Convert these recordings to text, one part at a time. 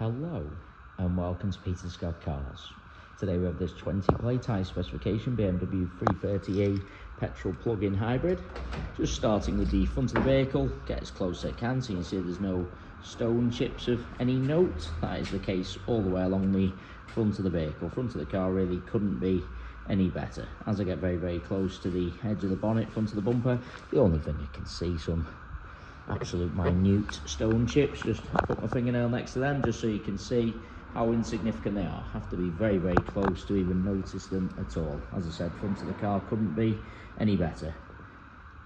Hello and welcome to Peter Scott Cars. Today we have this 20 plate high specification BMW 330e petrol plug-in hybrid. Just starting with the front of the vehicle, get as close as I can so you can see there's no stone chips of any note. That is the case all the way along the front of the vehicle. Front of the car really couldn't be any better. As I get very close to the edge of the bonnet, front of the bumper, the only thing you can see some absolute minute stone chips. Just put my fingernail next to them just so you can see how insignificant they are. Have to be very close to even notice them at all. As I said, front of the car couldn't be any better.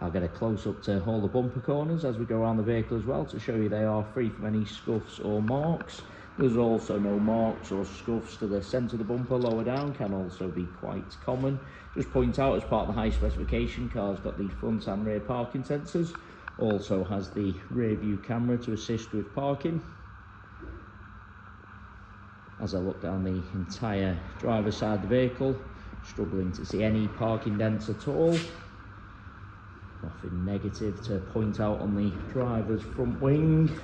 I'll get a close up to all the bumper corners as we go around the vehicle as well to show you they are free from any scuffs or marks. There's also no marks or scuffs to the centre of the bumper. Lower down can also be quite common. Just point out, as part of the high specification, car's got the front and rear parking sensors. Also has the rear view camera to assist with parking. As I look down the entire driver's side of the vehicle, struggling to see any parking dents at all. Nothing negative to point out on the driver's front wing.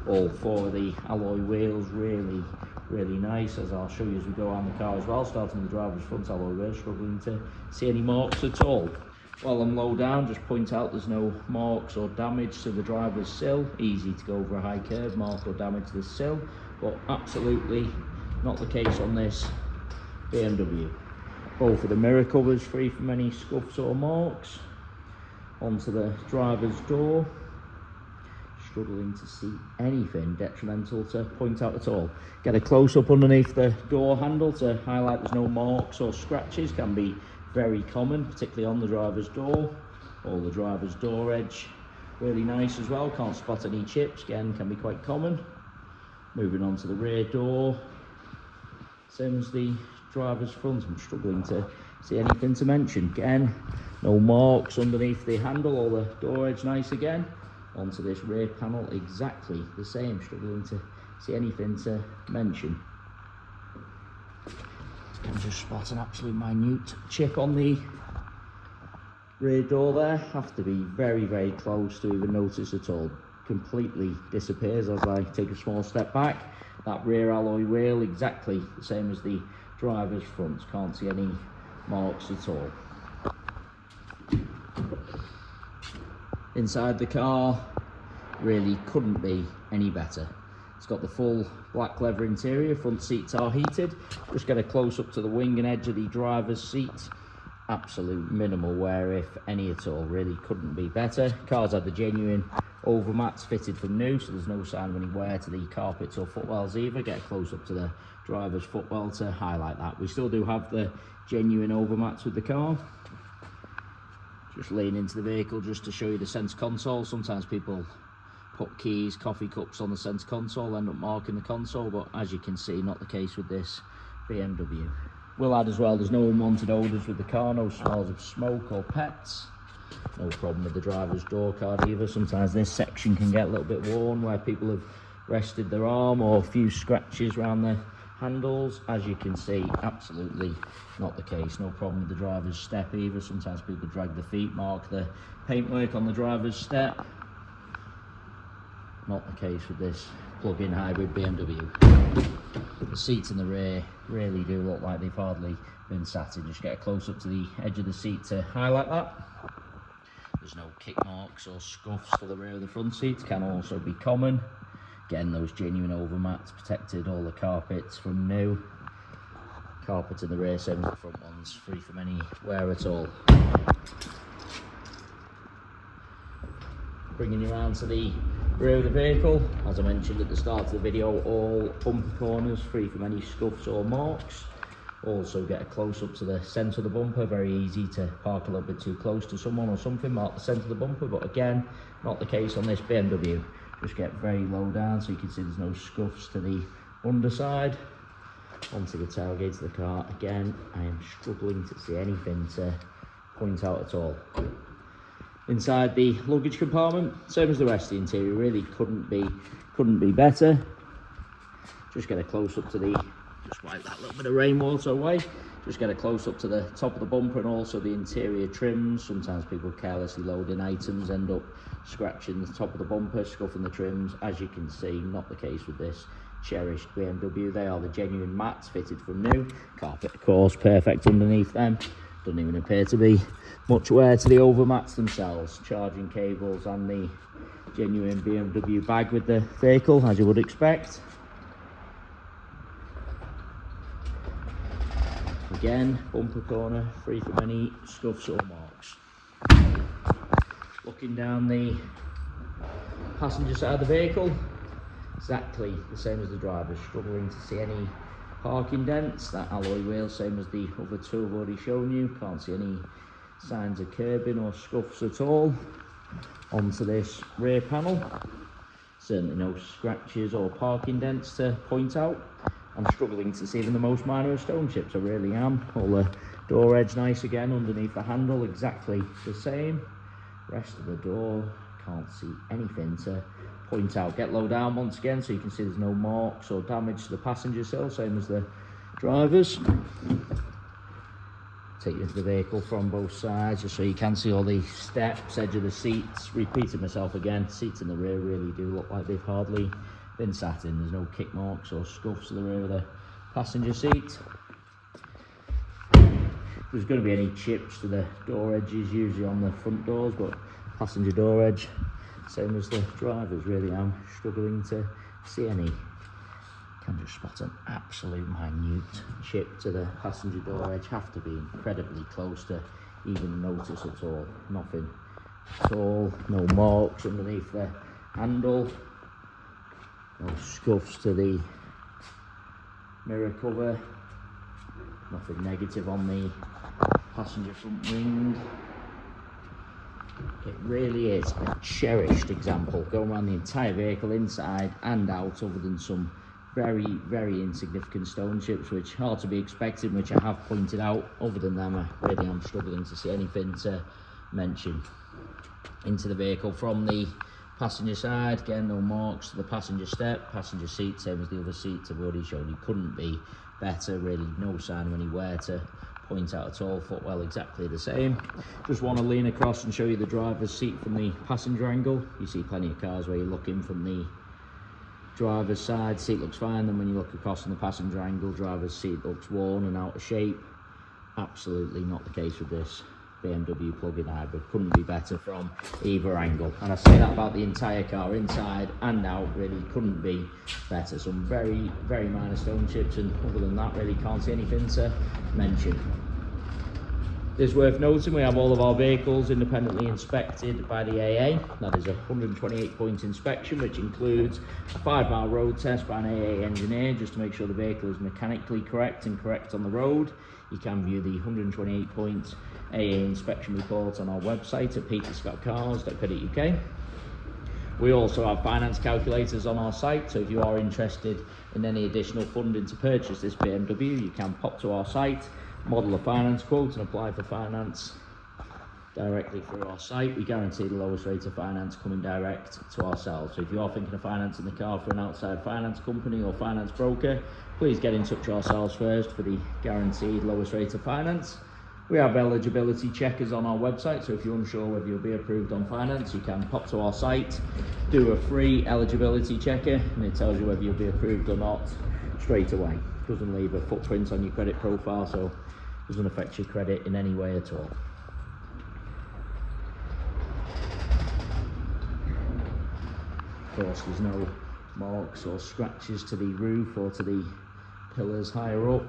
All four of the alloy wheels really nice, as I'll show you as we go around the car as well. Starting with the driver's front alloy wheel, struggling to see any marks at all. While I'm low down, just point out there's no marks or damage to the driver's sill. Easy to go over a high curb, mark or damage to the sill, but absolutely not the case on this BMW. Both of the mirror covers free from any scuffs or marks. Onto the driver's door. Struggling to see anything detrimental to point out at all. Get a close up underneath the door handle to highlight there's no marks or scratches. Can be very common, particularly on the driver's door. Or the driver's door edge, really nice as well. Can't spot any chips, again can be quite common. Moving on to the rear door, same as the driver's front. I'm struggling to see anything to mention. Again, no marks underneath the handle or the door edge, nice again. Onto this rear panel, exactly the same, struggling to see anything to mention. Can just spot an absolute minute chip on the rear door there. Have to be very close to even notice at all. Completely disappears as I take a small step back. That rear alloy wheel, exactly the same as the driver's front. Can't see any marks at all. Inside the car, really couldn't be any better. It's got the full black leather interior, front seats are heated. Just get a close up to the wing and edge of the driver's seat. Absolute minimal wear, if any at all, really couldn't be better. Car's had the genuine overmats fitted from new, so there's no sign of any wear to the carpets or footwells either. Get a close up to the driver's footwell to highlight that. We still do have the genuine overmats with the car. Just lean into the vehicle just to show you the center console. Sometimes people put keys, coffee cups on the center console, end up marking the console, but as you can see, not the case with this BMW. We'll add as well, there's no unwanted odours with the car, no smells of smoke or pets. No problem with the driver's door card either. Sometimes this section can get a little bit worn where people have rested their arm, or a few scratches around the handles. As you can see, absolutely not the case. No problem with the driver's step either. Sometimes people drag the feet, mark the paintwork on the driver's step. Not the case with this plug-in hybrid BMW. The seats in the rear really do look like they've hardly been sat in. Just get a close up to the edge of the seat to highlight that. There's no kick marks or scuffs to the rear of the front seats, can also be common. Again, those genuine overmats protected all the carpets from new. Carpet in the rear, same as the front ones, free from any wear at all. Bringing you around to the rear of the vehicle, as I mentioned at the start of the video, all bumper corners free from any scuffs or marks. Also get a close up to the centre of the bumper. Very easy to park a little bit too close to someone or something, mark the centre of the bumper, but again, not the case on this BMW. Just get very low down so you can see there's no scuffs to the underside. Onto the tailgate of the car, again, I am struggling to see anything to point out at all. Inside the luggage compartment, same as the rest of the interior, really couldn't be better. Just get a close up to the, just wipe that little bit of rainwater away. Just get a close up to the top of the bumper and also the interior trims. Sometimes people carelessly load in items, end up scratching the top of the bumper, scuffing the trims. As you can see, not the case with this cherished BMW. They are the genuine mats fitted from new. Carpet, of course, perfect underneath them. Doesn't even appear to be much wear to the overmats themselves. Charging cables and the genuine BMW bag with the vehicle, as you would expect. Again, bumper corner, free from any scuffs or marks. Looking down the passenger side of the vehicle, exactly the same as the driver, struggling to see any parking dents. That alloy wheel, same as the other two I've already shown you, can't see any signs of curbing or scuffs at all. Onto this rear panel, certainly no scratches or parking dents to point out. I'm struggling to see even the most minor of stone chips, I really am. All the door edge nice again, underneath the handle exactly the same. Rest of the door, can't see anything to point out. Get low down once again so you can see there's no marks or damage to the passenger sill, same as the driver's. Take you into the vehicle from both sides just so you can see all the steps, edge of the seats. Repeating myself again, seats in the rear really do look like they've hardly been sat in. There's no kick marks or scuffs to the rear of the passenger seat. If there's going to be any chips to the door edges, usually on the front doors, but passenger door edge, same as the driver's, really am struggling to see any. Can just spot an absolute minute chip to the passenger door edge. Have to be incredibly close to even notice at all. Nothing at all. No marks underneath the handle. No scuffs to the mirror cover. Nothing negative on the passenger front wing. It really is a cherished example, going around the entire vehicle inside and out, other than some very, very insignificant stone chips which are to be expected, which I have pointed out. Other than them, I really am struggling to see anything to mention. Into the vehicle from the passenger side, again no marks to the passenger step. Passenger seat, same as the other seats I've already shown you, couldn't be better, really no sign of any wear to point out at all. Footwell exactly the same. Just want to lean across and show you the driver's seat from the passenger angle. You see plenty of cars where you look in from the driver's side, seat looks fine, then when you look across from the passenger angle, driver's seat looks worn and out of shape. Absolutely not the case with this BMW plug-in hybrid. Couldn't be better from either angle, and I say that about the entire car, inside and out, really couldn't be better. Some very, very minor stone chips, and other than that, really can't see anything to mention. It's worth noting we have all of our vehicles independently inspected by the AA. That is a 128-point inspection, which includes a 5-mile road test by an AA engineer, just to make sure the vehicle is mechanically correct and correct on the road. You can view the 128-point AA inspection report on our website at peterscottcars.co.uk. We also have finance calculators on our site, so if you are interested in any additional funding to purchase this BMW, you can pop to our site, model a finance quote and apply for finance directly through our site. We guarantee the lowest rate of finance coming direct to ourselves. So if you are thinking of financing the car for an outside finance company or finance broker, please get in touch with ourselves first for the guaranteed lowest rate of finance. We have eligibility checkers on our website, so if you're unsure whether you'll be approved on finance, you can pop to our site, do a free eligibility checker, and it tells you whether you'll be approved or not straight away. Doesn't leave a footprint on your credit profile, so doesn't affect your credit in any way at all. Of course, there's no marks or scratches to the roof or to the pillars higher up.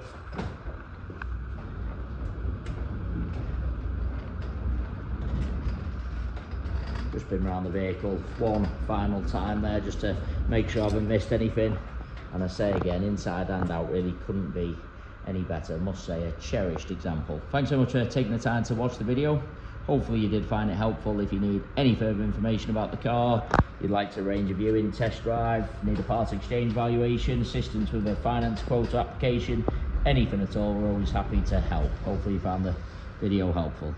Just been around the vehicle one final time there just to make sure I haven't missed anything, and I say again, inside and out really couldn't be any better. I must say, a cherished example. Thanks so much for taking the time to watch the video. Hopefully you did find it helpful. If you need any further information about the car, you'd like to arrange a viewing, test drive, need a part exchange valuation, assistance with a finance quote application, anything at all, we're always happy to help. Hopefully you found the video helpful.